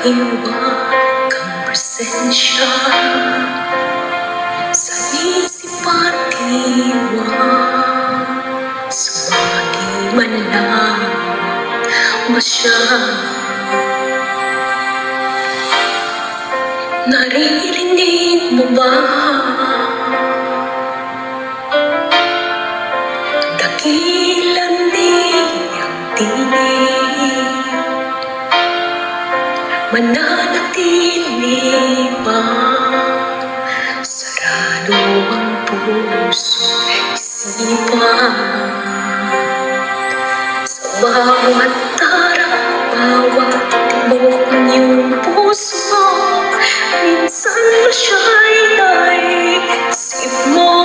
hiwag ang presensya sa isip at diwa. Sumagi man lang ba siya? Naririnig mo ba? Dakilan niyang tinig, mananatili ba? Sarado ang puso, isipan. Sa bawat tarang, bawat tibok ng iyong puso, minsan ba siya'y naisip mo?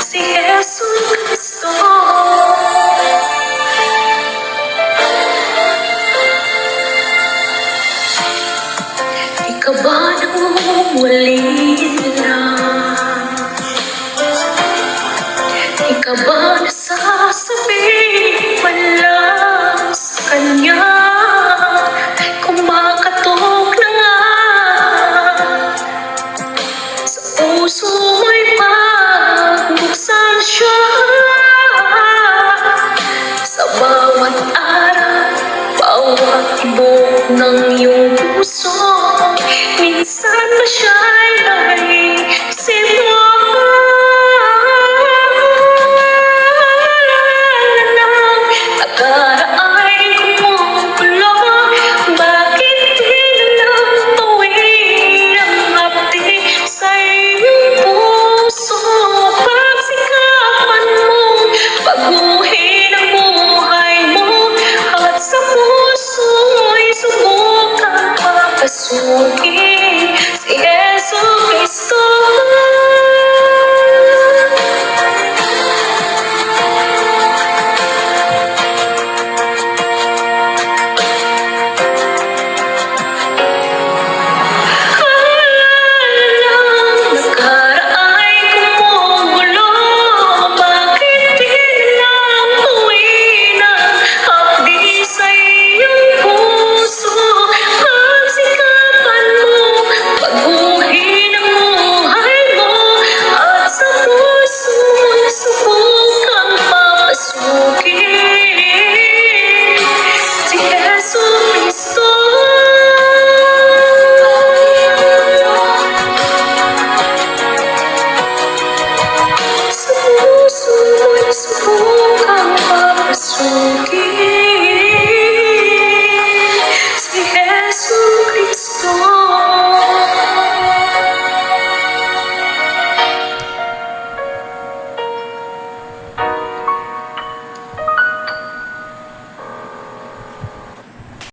Si Jesus Cristo. Ikaw ba nangungulila? Ikaw ba nasasabi wala sa Kanya? Kumakatok na nga sa puso mo'y pagbuksan siya. Sa bawat araw, bawat tibok ng iyong